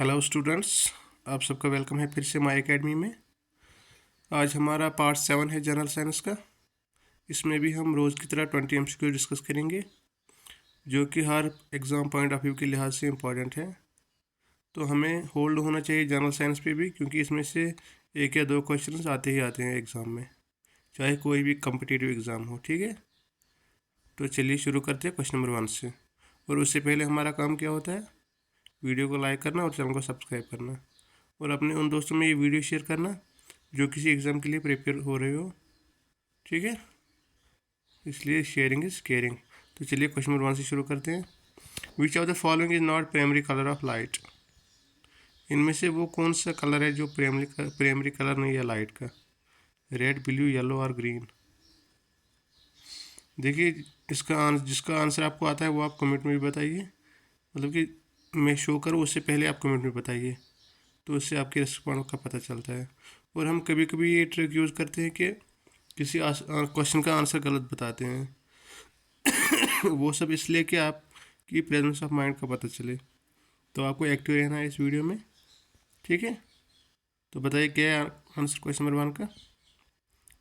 Hello students, आप सबका welcome है फिर से माई एकेडमी में। आज हमारा पार्ट 7 है जनरल साइंस का। इसमें भी हम रोज़ की तरह 20 MCQ डिस्कस करेंगे, जो कि हर एग्ज़ाम पॉइंट ऑफ व्यू के लिहाज से इम्पॉर्टेंट है। तो हमें होल्ड होना चाहिए जनरल साइंस पे भी, क्योंकि इसमें से एक या दो क्वेश्चन आते ही आते हैं एग्ज़ाम में, चाहे कोई भी कम्पिटिटिव एग्ज़ाम हो। ठीक है, तो चलिए शुरू करते हैं क्वेश्चन नंबर 1 से। और उससे पहले हमारा काम क्या होता है, वीडियो को लाइक करना और चैनल को सब्सक्राइब करना, और अपने उन दोस्तों में ये वीडियो शेयर करना जो किसी एग्ज़ाम के लिए प्रिपेयर हो रहे हो। ठीक है, इसलिए शेयरिंग इज़ केयरिंग। तो चलिए क्वेश्चन नंबर 1 से शुरू करते हैं। विच of the following is not primary colour of light? इनमें से वो कौन सा कलर है जो प्राइमरी कलर नहीं है लाइट का? रेड, ब्लू, येलो और ग्रीन। देखिए, जिसका आंसर आपको आता है वो आप कमेंट में भी बताइए, मतलब कि मैं शो करूँ उससे पहले आप कमेंट में बताइए, तो उससे आपके रिस्पॉन्स का पता चलता है। और हम कभी कभी ये ट्रिक यूज़ करते हैं कि किसी क्वेश्चन का आंसर गलत बताते हैं वो सब इसलिए कि आपकी प्रेजेंस ऑफ माइंड का पता चले। तो आपको एक्टिव रहना है इस वीडियो में। ठीक है, तो बताइए क्या है आंसर क्वेश्चन नंबर 1 का?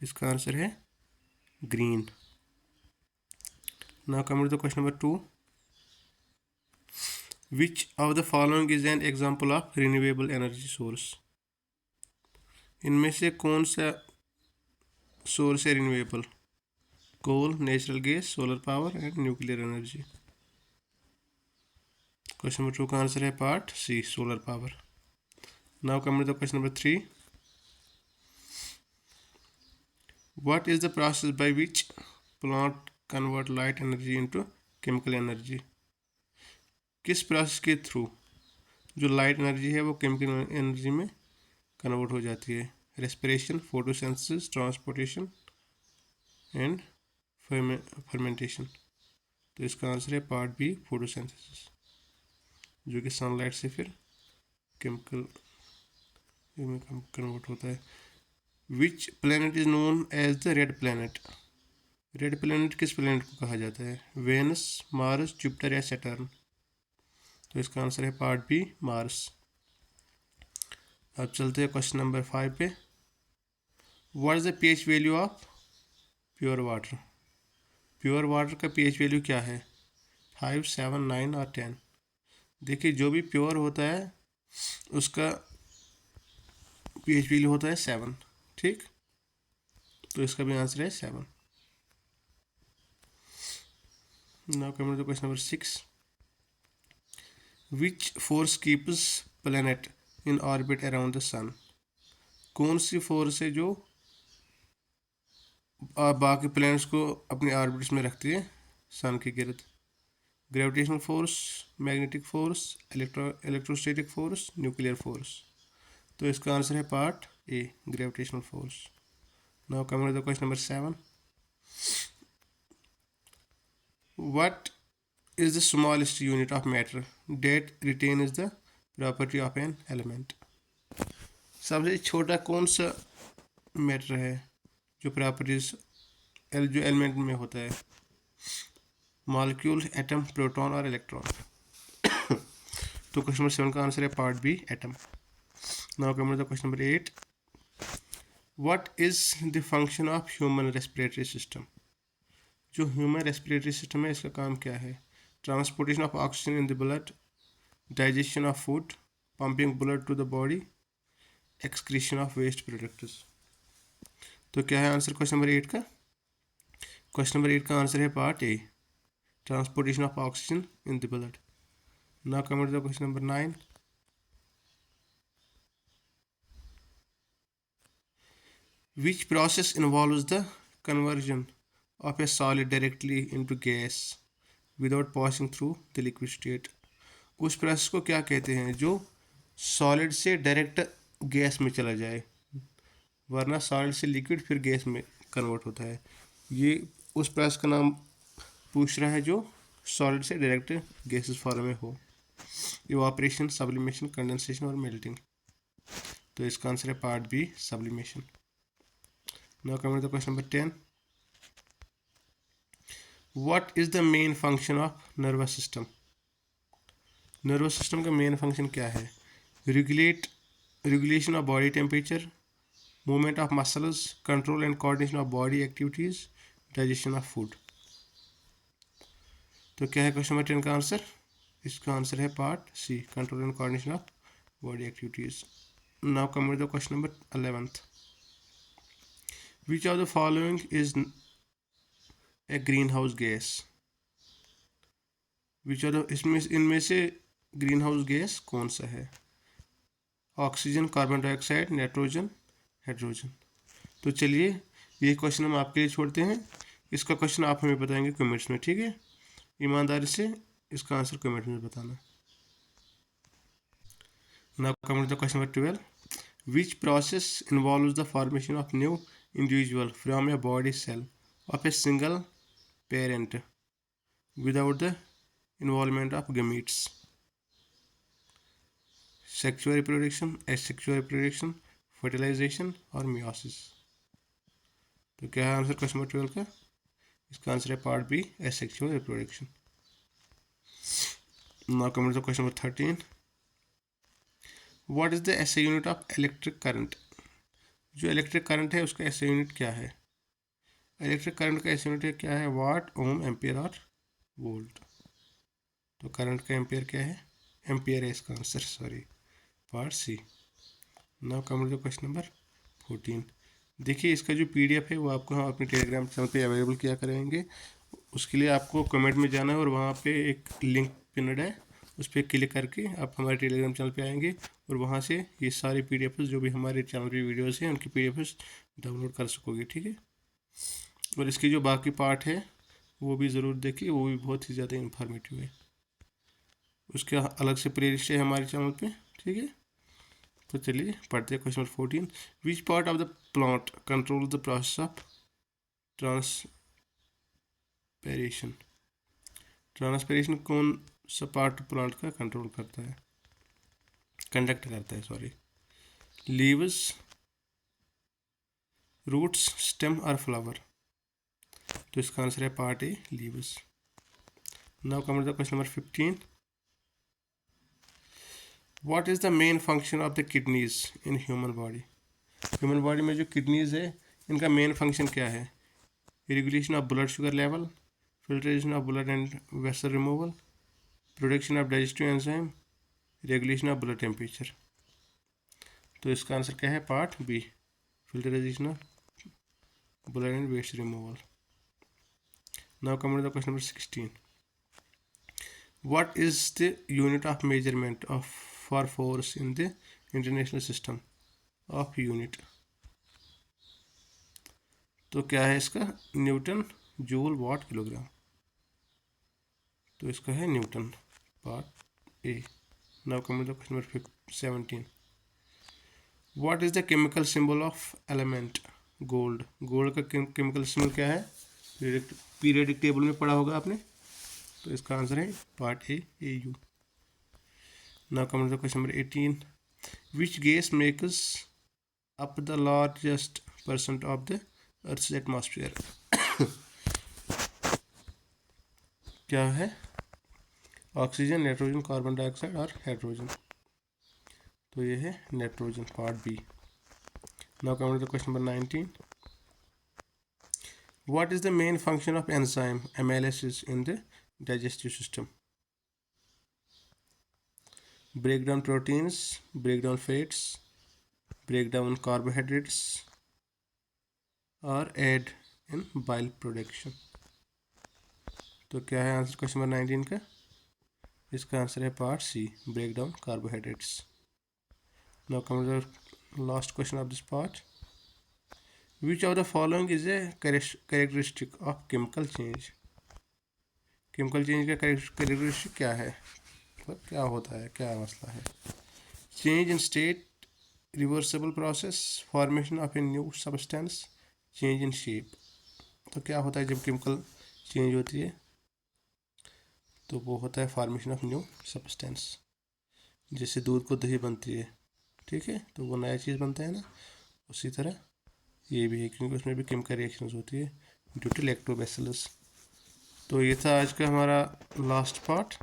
इसका आंसर है green. Now coming to question number 2। Which of the following is an example of renewable energy source? इनमें से कौन सा सोर्स है renewable? Coal, natural gas, solar power and nuclear energy. Question number 2 का answer है part C, solar power. Now coming to question number 3। What is the process by which plant convert light energy into chemical energy? किस process के through जो light energy है वो chemical energy में convert हो जाती है? Respiration, photosynthesis, transportation and fermentation. तो इसका आंसर है पार्ट बी, फोटोसिंथेसिस, जो कि सनलाइट से फिर केमिकल में कन्वर्ट होता है। Which planet is known as the red planet? Red planet किस प्लैनेट को कहा जाता है? वेनस, मार्स, जुपिटर या सैटर्न? तो इसका आंसर है पार्ट बी, मार्स। अब चलते हैं क्वेश्चन नंबर 5 पे। What is the pH value of pure water? Pure water का पीएच वैल्यू क्या है? 5, 7, 9 और 10? देखिए, जो भी प्योर होता है उसका पीएच वैल्यू होता है 7। ठीक, तो इसका भी आंसर है 7। Now coming to question number 6। Which force keeps planet in orbit around the sun? कौन सी फोर्स है जो बाकी प्लैनेट्स को अपने ऑर्बिट्स में रखती है सन के गिर्द? Gravitational force, magnetic force, electrostatic force, nuclear force? तो इसका आंसर है part A, gravitational force. Now coming to the question number 7। What is the smallest unit of matter that retains the property of an element? सबसे छोटा कौन सा matter है जो properties जो एलिमेंट में होता है? मॉलिक्यूल, एटम, प्रोटॉन और इलेक्ट्रॉन? तो क्वेश्चन नंबर 7 का आंसर है part B, atom. Now coming to the question number 8। What is the function of human respiratory system? जो ह्यूमन रेस्पिरेटरी सिस्टम है इसका काम क्या है? Transportation of oxygen in the blood, digestion of food, pumping blood to the body, excretion of waste products? तो क्या है answer question number 8 का? क्वेश्चन नंबर 8 का आंसर है part A, transportation of oxygen in the blood. Now coming to the question number 9। Which process involves the conversion of a solid directly into gas without passing through the liquid state? उस process को क्या कहते हैं जो solid से direct gas में चला जाए, वरना सॉलिड से लिक्विड फिर गैस में कन्वर्ट होता है? ये उस प्रोसेस का नाम पूछ रहा है जो सॉलिड से डायरेक्ट गैसेस फॉर्म में हो। इवापोरेशन, सब्लिमेशन, कंडेंसेशन और मेल्टिंग? तो इसका आंसर है part B, sublimation. Now coming to question number 10। What is the main function of nervous system? Nervous system का मेन फंक्शन क्या है? Regulation of body temperature, movement of muscles, control and coordination of body activities, digestion of food। तो क्या है question number 10 का answer? इसका answer है part C, control and coordination of body activities. Now come to the question number 11th। Which of the following is a greenhouse gas? Which of the इसमें इनमें से greenhouse gas कौन सा है? Oxygen, carbon dioxide, nitrogen, hydrogen. तो चलिए ये question हम आपके लिए छोड़ते हैं। इसका क्वेश्चन आप हमें बताएंगे कमेंट्स में, ठीक है? ईमानदारी से इसका आंसर कमेंट में बताना। Now come to the question number 12। Which process involves the formation of new individual from a body cell of a single parent without the involvement of gametes? Sexual reproduction, asexual reproduction, fertilisation और meiosis. तो क्या है answer question number 12 का? इसका answer है part B, asexual reproduction. Now coming to question number 13। What is the SI unit of electric current? जो electric current है उसका एसआई यूनिट क्या है? इलेक्ट्रिक करंट का एसआई यूनिट क्या है? वाट, ओम, एम्पियर और वोल्ट। तो करंट का एम्पियर क्या है? एम्पियर है इसका answer, sorry, part C. Now come to question number 14। देखिए इसका जो पीडीएफ है वो आपको हम अपने टेलीग्राम चैनल पे अवेलेबल किया करेंगे। उसके लिए आपको कमेंट में जाना है और वहाँ पे एक लिंक पिनड है, उस पर क्लिक करके आप हमारे टेलीग्राम चैनल पे आएंगे और वहाँ से ये सारे पीडीएफ जो भी हमारे चैनल पे वीडियोस हैं उनकी पीडीएफ डाउनलोड कर सकोगे, ठीक है? और इसकी जो बाकी पार्ट है वो भी ज़रूर देखिए, वो भी बहुत ही ज़्यादा इन्फॉर्मेटिव है। उसका अलग से प्ले लिस्ट है हमारे चैनल पे, ठीक है? तो चलिए पढ़ते हैं question number 14। Which part of the plant control the process of transpiration? Transpiration कौन सा पार्ट प्लांट का कंट्रोल करता है, कंडक्ट करता है, सॉरी? लीव्स, रूट्स, स्टेम और फ्लावर। तो इसका आंसर है part A, leaves. Now come to the question number 15। What is the main function of the kidneys in human body? Human body में जो किडनीज है इनका मेन फंक्शन क्या है? Regulation of blood sugar level, filtration of blood and vessel removal, production of digestive enzyme, regulation of blood temperature. तो इसका answer क्या है? Part B, filterization of blood and waste removal. Now coming to the question number 16। What is the unit of measurement of for force in the international system of unit? तो क्या है इसका? Newton, joule, watt, kilogram. तो इसका है newton, part A. Now coming to question number 17। What is the chemical symbol of element gold? Gold का chemical symbol क्या है? पीरियडिक टेबल में पढ़ा होगा आपने। तो इसका आंसर है part A, AU। Now coming to question number 18। Which gas makes up the largest percent of the earth's atmosphere? क्या है? ऑक्सीजन, नाइट्रोजन, कार्बन डाइऑक्साइड और हाइड्रोजन। तो ये है nitrogen, part B. Now coming to the question number 19। What is the main function of enzyme analysis in the digestive system? Break down proteins, break down fats, break down carbohydrates or aid in bile production। तो क्या है answer question number 19 का? इसका answer है part C, break down carbohydrates. Now come to the last question of this part. Which of the following is a characteristic of chemical change? Chemical change का characteristic क्या है, मतलब क्या होता है, क्या मसला है? Change in state, reversible process, formation of a new substance, change in shape. तो क्या होता है जब केमिकल चेंज होती है? तो वो होता है फॉर्मेशन ऑफ न्यू सब्सटेंस। जैसे दूध को दही बनती है, ठीक है, तो वो नया चीज़ बनता है ना, उसी तरह ये भी है, क्योंकि उसमें भी केमिकल रिएक्शंस होती है ड्यू टू लैक्टोबैसिलस। तो ये था आज का हमारा last part,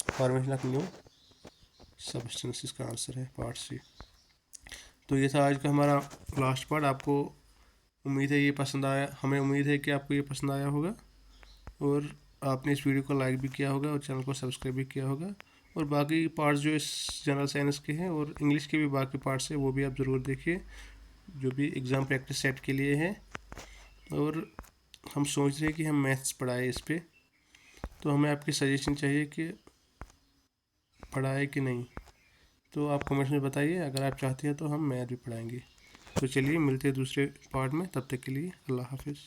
formation of new substance इसका आंसर है, पार्ट सी। तो ये था आज का हमारा लास्ट पार्ट। आपको उम्मीद है ये पसंद आया, हमें उम्मीद है कि आपको ये पसंद आया होगा और आपने इस वीडियो को लाइक भी किया होगा और चैनल को सब्सक्राइब भी किया होगा। और बाकी पार्ट्स जो इस जनरल साइंस के हैं और इंग्लिश के भी बाकी पार्ट्स हैं वो भी आप ज़रूर देखिए, जो भी एग्ज़ाम प्रैक्टिस सेट के लिए है। और हम सोच रहे हैं कि हम मैथ्स पढ़ाए इस पर, तो हमें आपकी सजेशन चाहिए कि पढ़ाए कि नहीं। तो आप कमेंट्स में बताइए, अगर आप चाहते हैं तो हम मैथ भी पढ़ाएंगे। तो चलिए मिलते हैं दूसरे पार्ट में, तब तक के लिए अल्लाह हाफिज़।